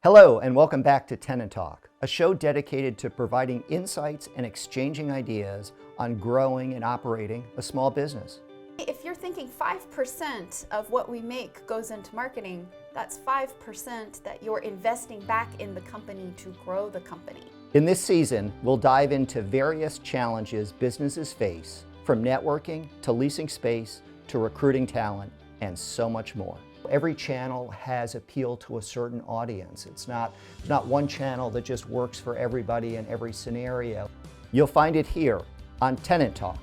Hello and welcome back to Tenant Talk, a show dedicated to providing insights and exchanging ideas on growing and operating a small business. If you're thinking 5% of what we make goes into marketing, that's 5% that you're investing back in the company to grow the company. In this season, we'll dive into various challenges businesses face, from networking to leasing space to recruiting talent and so much more. Every channel has appeal to a certain audience. It's not one channel that just works for everybody in every scenario. You'll find it here on Tenant Talk.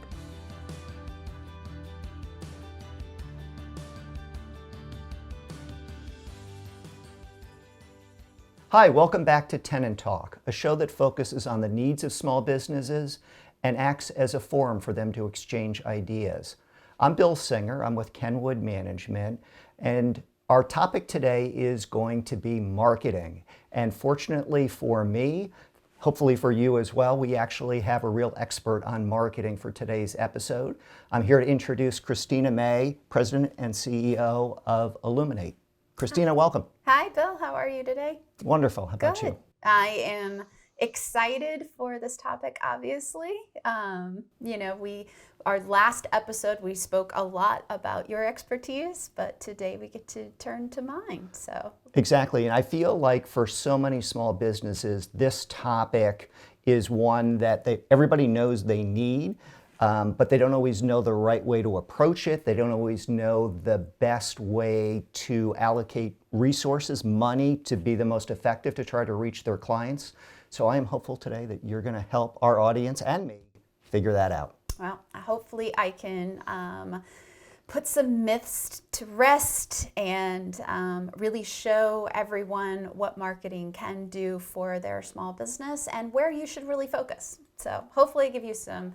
Hi, welcome back to Tenant Talk, a show that focuses on the needs of small businesses and acts as a forum for them to exchange ideas. I'm Bill Singer, I'm with Kenwood Management, and our topic today is going to be marketing. And fortunately for me, hopefully for you as well, we actually have a real expert on marketing for today's episode. I'm here to introduce Christina May, President and CEO of Illuminate. Christina, welcome. Hi, Bill. How are you today? Wonderful. How about you? I am excited for this topic, obviously. Our last episode, we spoke a lot about your expertise, but today we get to turn to mine. So exactly. And I feel like for so many small businesses, this topic is one that everybody knows they need, but they don't always know the right way to approach it. They don't always know the best way to allocate resources, money, to be the most effective to try to reach their clients. So I am hopeful today that you're going to help our audience and me figure that out. Well, hopefully I can put some myths to rest and really show everyone what marketing can do for their small business and where you should really focus. So hopefully give you some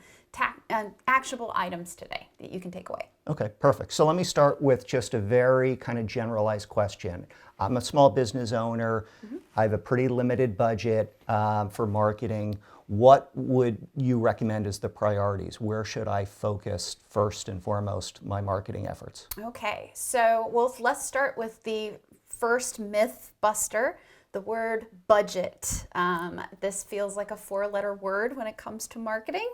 actionable items today that you can take away. Okay, perfect. So let me start with just a very kind of generalized question. I'm a small business owner. Mm-hmm. I have a pretty limited budget for marketing. What would you recommend as the priorities? Where should I focus first and foremost my marketing efforts? Okay, so let's start with the first myth buster, the word budget. This feels like a four-letter word when it comes to marketing.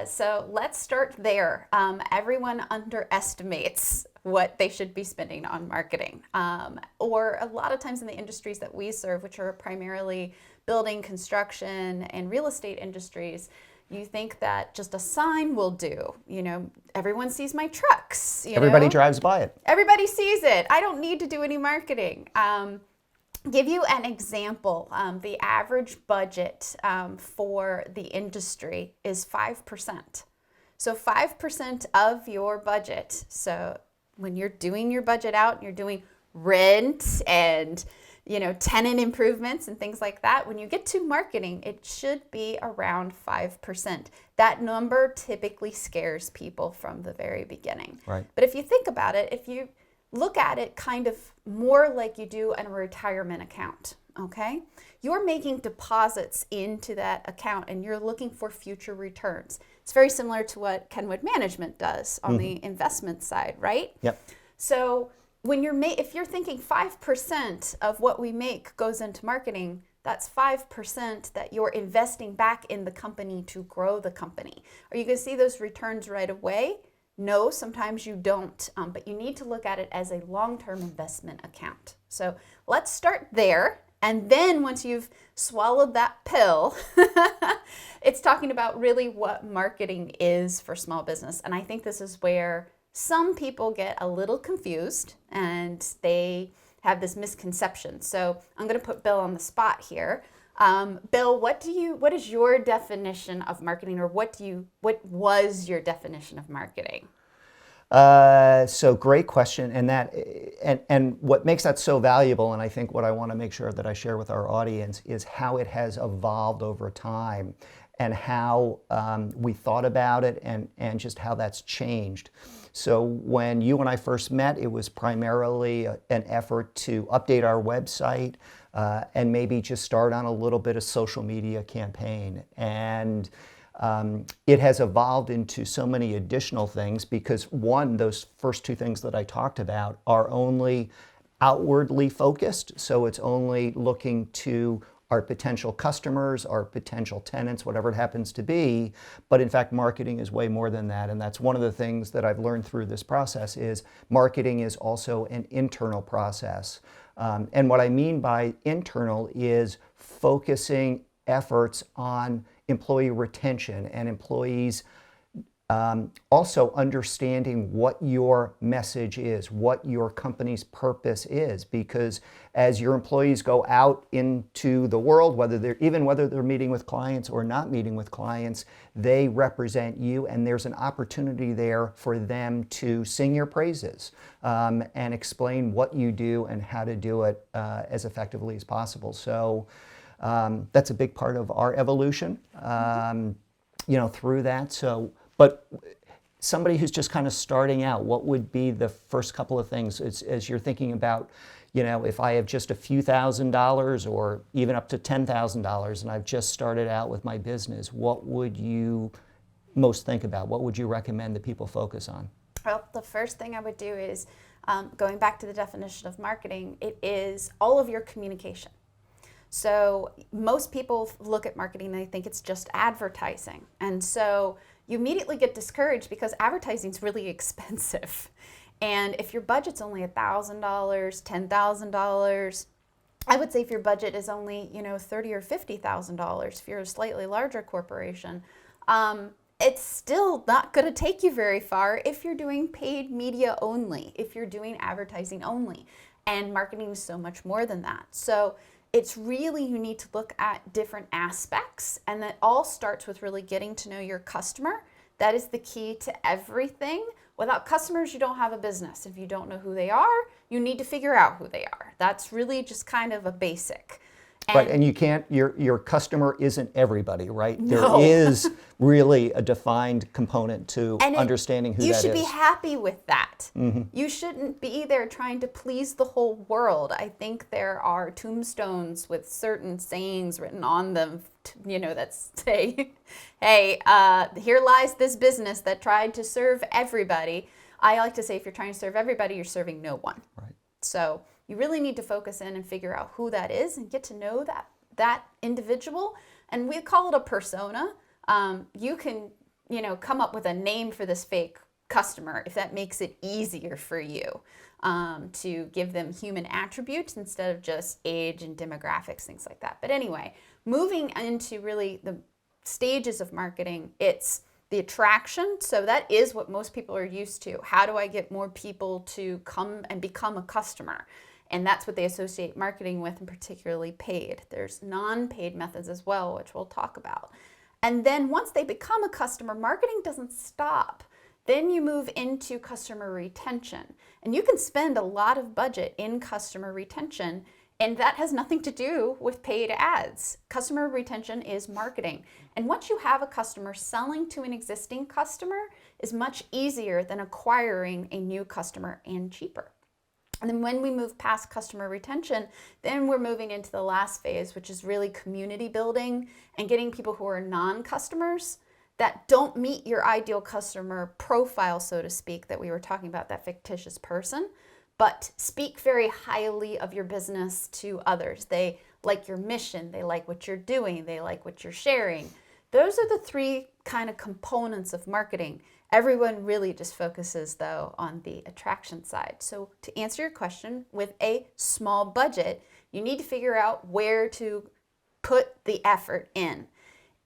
So let's start there. Everyone underestimates what they should be spending on marketing. Or a lot of times in the industries that we serve, which are primarily building, construction, and real estate industries, you think that just a sign will do. You know, everyone sees my trucks. Everybody drives by it. Everybody sees it. I don't need to do any marketing. Give you an example. The average budget for the industry is 5%. So 5% of your budget. So when you're doing your budget out, you're doing rent and tenant improvements and things like that. When you get to marketing, it should be around 5%. That number typically scares people from the very beginning. Right. But if you think about it, if you look at it kind of more like you do in a retirement account, okay? You're making deposits into that account and you're looking for future returns. It's very similar to what Kenwood Management does on the investment side, right? Yep. So when if you're thinking 5% of what we make goes into marketing, that's 5% that you're investing back in the company to grow the company. Are you going to see those returns right away? No, sometimes you don't, but you need to look at it as a long-term investment account. So let's start there. And then once you've swallowed that pill, it's talking about really what marketing is for small business. And I think this is where some people get a little confused and they have this misconception. So I'm going to put Bill on the spot here. Bill, what is your definition of marketing, or what was your definition of marketing? So great question, and what makes that so valuable, and I think what I want to make sure that I share with our audience is how it has evolved over time, and how we thought about it, and just how that's changed. So when you and I first met, it was primarily an effort to update our website and maybe just start on a little bit of social media campaign. And it has evolved into so many additional things because, one, those first two things that I talked about are only outwardly focused, so it's only looking to our potential customers, our potential tenants, whatever it happens to be. But in fact, marketing is way more than that. And that's one of the things that I've learned through this process is marketing is also an internal process. And what I mean by internal is focusing efforts on employee retention and employees also understanding what your message is, what your company's purpose is, because as your employees go out into the world, whether they're meeting with clients or not meeting with clients, they represent you, and there's an opportunity there for them to sing your praises and explain what you do and how to do it as effectively as possible. So that's a big part of our evolution, through that. So. But somebody who's just kind of starting out, what would be the first couple of things as you're thinking about, if I have just a few $1,000s or even up to $10,000 and I've just started out with my business, what would you most think about? What would you recommend that people focus on? Well, the first thing I would do is, going back to the definition of marketing, it is all of your communication. So most people look at marketing and they think it's just advertising. And so you immediately get discouraged because advertising is really expensive. And if your budget's only $1,000, $10,000, I would say if your budget is only, $30,000 or $50,000, if you're a slightly larger corporation, it's still not going to take you very far if you're doing paid media only, if you're doing advertising only. And marketing is so much more than that. So it's really, you need to look at different aspects, and that all starts with really getting to know your customer. That is the key to everything. Without customers, you don't have a business. If you don't know who they are, you need to figure out who they are. That's really just kind of a basic. Right, and you can't, your customer isn't everybody, right? No. There is really a defined component to understanding who that is. You should be happy with that. Mm-hmm. You shouldn't be there trying to please the whole world. I think there are tombstones with certain sayings written on them, that say, hey, here lies this business that tried to serve everybody. I like to say if you're trying to serve everybody, you're serving no one. Right. So you really need to focus in and figure out who that is and get to know that individual. And we call it a persona. You can, come up with a name for this fake customer if that makes it easier for you to give them human attributes instead of just age and demographics, things like that. But anyway, moving into really the stages of marketing, it's the attraction. So that is what most people are used to. How do I get more people to come and become a customer? And that's what they associate marketing with, and particularly paid. There's non-paid methods as well, which we'll talk about. And then once they become a customer, marketing doesn't stop. Then you move into customer retention. And you can spend a lot of budget in customer retention, and that has nothing to do with paid ads. Customer retention is marketing. And once you have a customer, selling to an existing customer is much easier than acquiring a new customer, and cheaper. And then when we move past customer retention, then we're moving into the last phase, which is really community building and getting people who are non-customers that don't meet your ideal customer profile, so to speak, that we were talking about, that fictitious person, but speak very highly of your business to others. They like your mission, they like what you're doing, they like what you're sharing. Those are the three kind of components of marketing. Everyone really just focuses, though, on the attraction side. So to answer your question, with a small budget, you need to figure out where to put the effort in.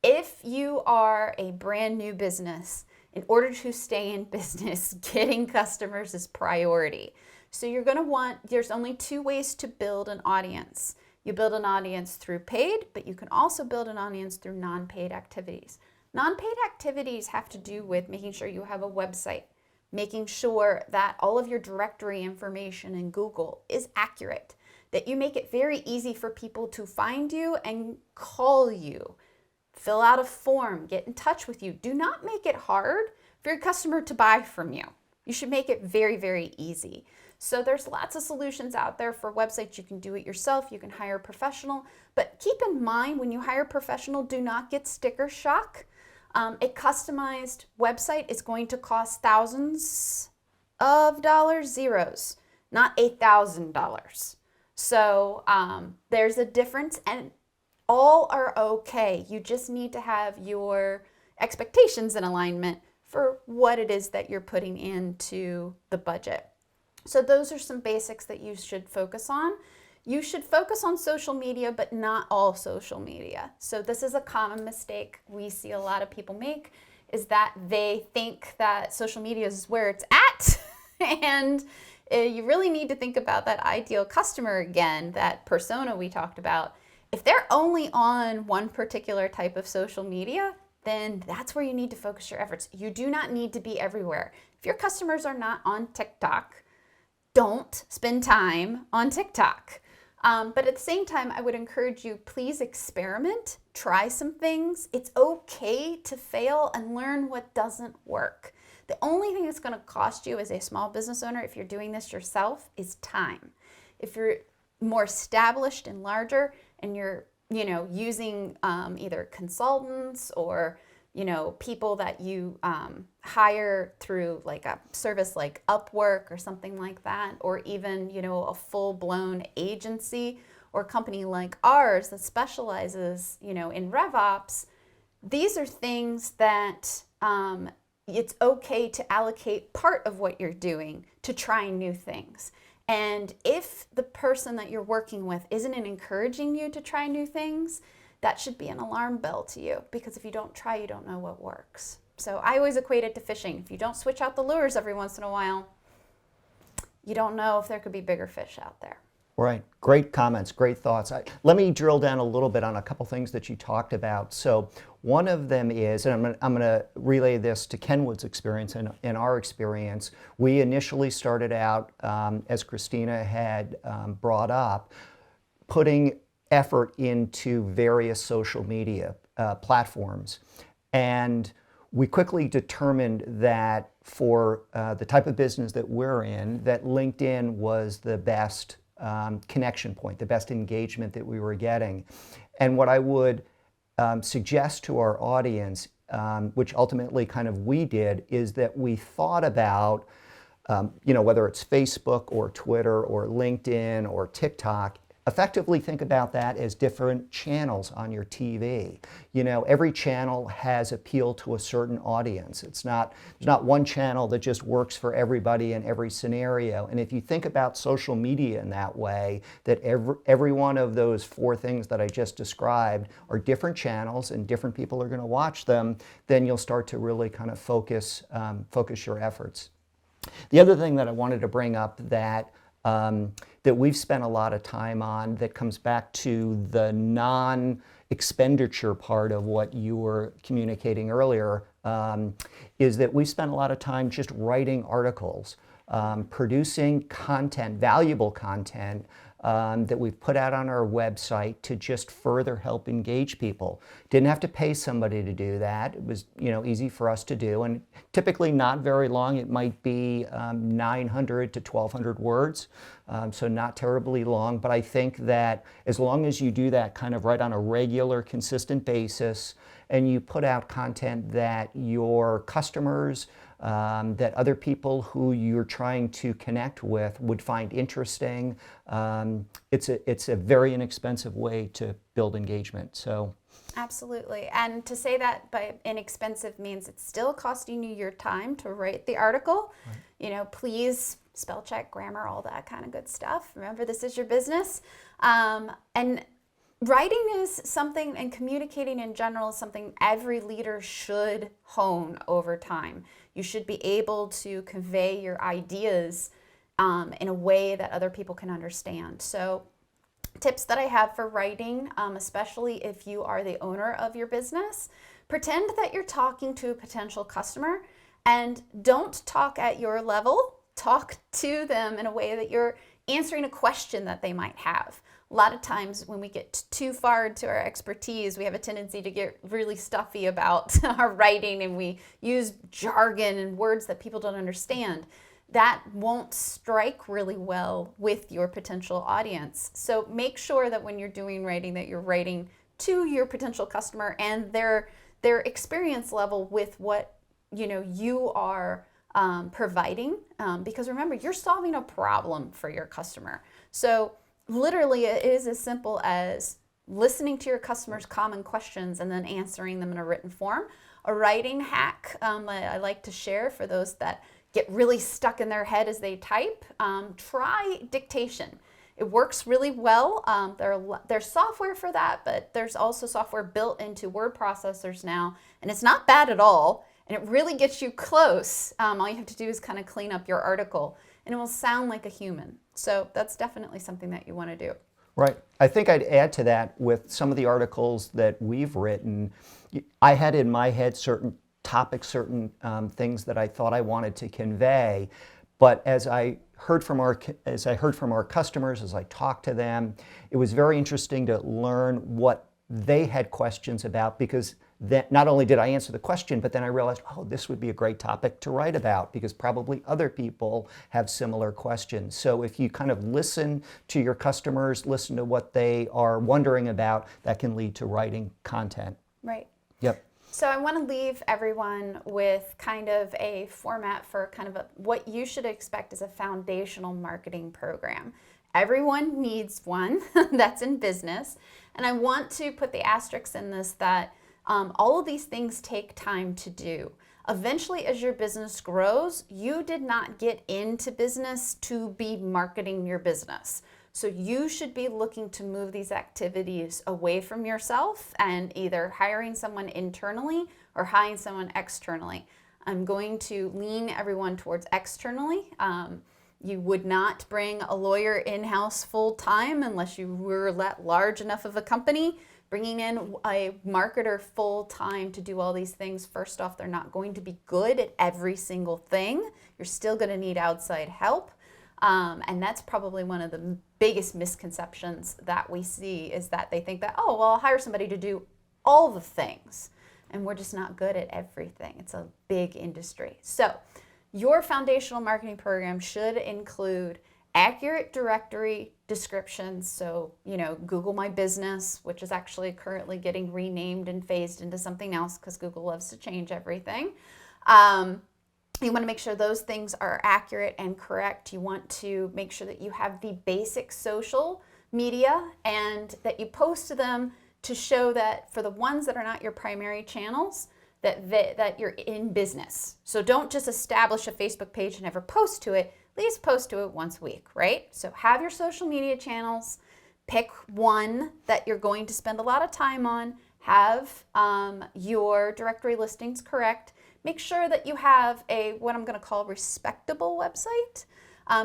If you are a brand new business, in order to stay in business, getting customers is priority. So you're going to there's only two ways to build an audience. You build an audience through paid, but you can also build an audience through non-paid activities. Non-paid activities have to do with making sure you have a website, making sure that all of your directory information in Google is accurate, that you make it very easy for people to find you and call you, fill out a form, get in touch with you. Do not make it hard for your customer to buy from you. You should make it very, very easy. So there's lots of solutions out there for websites. You can do it yourself. You can hire a professional. But keep in mind, when you hire a professional, do not get sticker shock. A customized website is going to cost thousands of dollars, zeros. not $8,000. So there's a difference, and all are okay. You just need to have your expectations in alignment for what it is that you're putting into the budget. So those are some basics that you should focus on. You should focus on social media, but not all social media. So this is a common mistake we see a lot of people make, is that they think that social media is where it's at. And you really need to think about that ideal customer again, that persona we talked about. If they're only on one particular type of social media, then that's where you need to focus your efforts. You do not need to be everywhere. If your customers are not on TikTok, don't spend time on TikTok. But at the same time, I would encourage you, please experiment, try some things. It's okay to fail and learn what doesn't work. The only thing that's going to cost you as a small business owner, if you're doing this yourself, is time. If you're more established and larger and you're, using either consultants or, people that you hire through like a service like Upwork or something like that, or even, a full-blown agency or company like ours that specializes, in RevOps, these are things that it's okay to allocate part of what you're doing to try new things. And if the person that you're working with isn't encouraging you to try new things, that should be an alarm bell to you, because if you don't try, you don't know what works. So I always equate it to fishing. If you don't switch out the lures every once in a while, you don't know if there could be bigger fish out there. Right. Great comments, great thoughts. Let me drill down a little bit on a couple things that you talked about. So one of them is, and I'm going to relay this to Kenwood's experience and in our experience, we initially started out, as Christina had brought up, putting effort into various social media platforms. And we quickly determined that for the type of business that we're in, that LinkedIn was the best connection point, the best engagement that we were getting. And what I would suggest to our audience, which ultimately kind of we did, is that we thought about, whether it's Facebook or Twitter or LinkedIn or TikTok, effectively think about that as different channels on your TV. Every channel has appeal to a certain audience. There's not one channel that just works for everybody in every scenario. And if you think about social media in that way, that every one of those four things that I just described are different channels and different people are going to watch them, then you'll start to really kind of focus your efforts. The other thing that I wanted to bring up that we've spent a lot of time on, that comes back to the non-expenditure part of what you were communicating earlier, is that we've spent a lot of time just writing articles, producing content, valuable content, that we've put out on our website to just further help engage people. Didn't have to pay somebody to do that. It was easy for us to do, and typically not very long. It might be 900 to 1,200 words, so not terribly long. But I think that as long as you do that kind of right on a regular, consistent basis, and you put out content that your customers, that other people who you're trying to connect with would find interesting, it's a very inexpensive way to build engagement. So absolutely. And to say that by inexpensive means it's still costing you your time to write the article. Right. Please spell check, grammar, all that kind of good stuff. Remember, this is your business. And writing is something, and communicating in general is something every leader should hone over time. You should be able to convey your ideas in a way that other people can understand. So tips that I have for writing, especially if you are the owner of your business, pretend that you're talking to a potential customer, and don't talk at your level. Talk to them in a way that you're answering a question that they might have. A lot of times when we get too far into our expertise, we have a tendency to get really stuffy about our writing, and we use jargon and words that people don't understand. That won't strike really well with your potential audience. So make sure that when you're doing writing, that you're writing to your potential customer and their experience level with what you are providing, because remember, you're solving a problem for your customer. So literally it is as simple as listening to your customers' common questions and then answering them in a written form. A writing hack I like to share for those that get really stuck in their head as they type, try dictation. It works really well. There's software for that, but there's also software built into word processors now, and it's not bad at all, and it really gets you close. All you have to do is kind of clean up your article, and it will sound like a human. So that's definitely something that you want to do. Right. I think I'd add to that with some of the articles that we've written. I had in my head certain topics, certain things that I thought I wanted to convey, but as I heard from our customers, as I talked to them, it was very interesting to learn what they had questions about, because that not only did I answer the question, but then I realized, oh, this would be a great topic to write about, because probably other people have similar questions. So if you kind of listen to your customers, listen to what they are wondering about, that can lead to writing content. Right. Yep. So I want to leave everyone with kind of a format for kind of what you should expect as a foundational marketing program. Everyone needs one that's in business. And I want to put the asterisks in this that all of these things take time to do. Eventually, as your business grows, you did not get into business to be marketing your business. So you should be looking to move these activities away from yourself and either hiring someone internally or hiring someone externally. I'm going to lean everyone towards externally. You would not bring a lawyer in-house full-time unless you were that large enough of a company. Bringing in a marketer full-time to do all these things, first off, they're not going to be good at every single thing. You're still going to need outside help. And that's probably one of the biggest misconceptions that we see, is that they think that, oh, well, I'll hire somebody to do all the things. And we're just not good at everything. It's a big industry. So your foundational marketing program should include accurate directory descriptions. So, Google My Business, which is actually currently getting renamed and phased into something else because Google loves to change everything. You want to make sure those things are accurate and correct. You want to make sure that you have the basic social media and that you post to them to show that for the ones that are not your primary channels, that you're in business. So don't just establish a Facebook page and never post to it. At least post to it once a week, right? So have your social media channels. Pick one that you're going to spend a lot of time on. Have your directory listings correct. Make sure that you have what I'm going to call respectable website.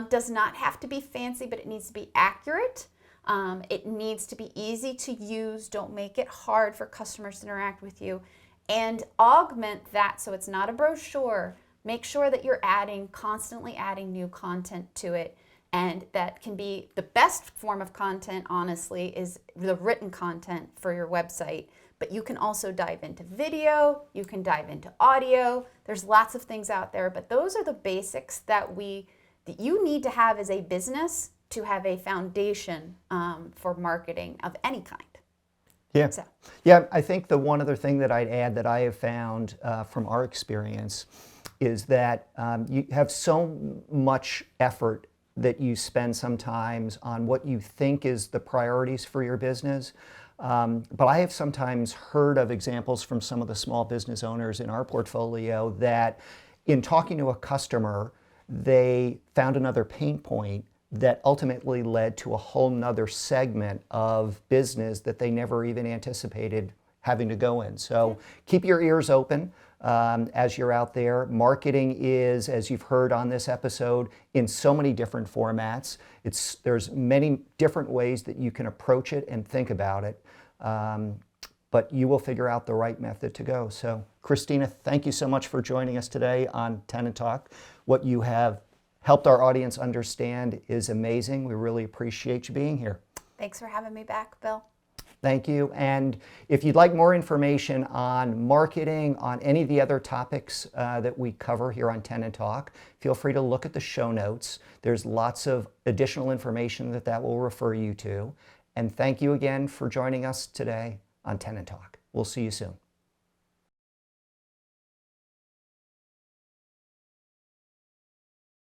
Does not have to be fancy, but it needs to be accurate. It needs to be easy to use. Don't make it hard for customers to interact with you. And augment that so it's not a brochure. Make sure that you're constantly adding new content to it. And that can be the best form of content, honestly, is the written content for your website. But you can also dive into video, you can dive into audio. There's lots of things out there, but those are the basics that you need to have as a business to have a foundation for marketing of any kind. Yeah. So. Yeah, I think the one other thing that I'd add that I have found from our experience is that you have so much effort that you spend sometimes on what you think is the priorities for your business. But I have sometimes heard of examples from some of the small business owners in our portfolio that in talking to a customer, they found another pain point that ultimately led to a whole nother segment of business that they never even anticipated having to go in. So keep your ears open as you're out there. Marketing is, as you've heard on this episode, in so many different formats. There's many different ways that you can approach it and think about it. But you will figure out the right method to go. So Christina, thank you so much for joining us today on Tenant Talk. What you have helped our audience understand is amazing. We really appreciate you being here. Thanks for having me back, Bill. Thank you. And if you'd like more information on marketing, on any of the other topics that we cover here on Tenant Talk, feel free to look at the show notes. There's lots of additional information that will refer you to. And thank you again for joining us today on Tenant Talk. We'll see you soon.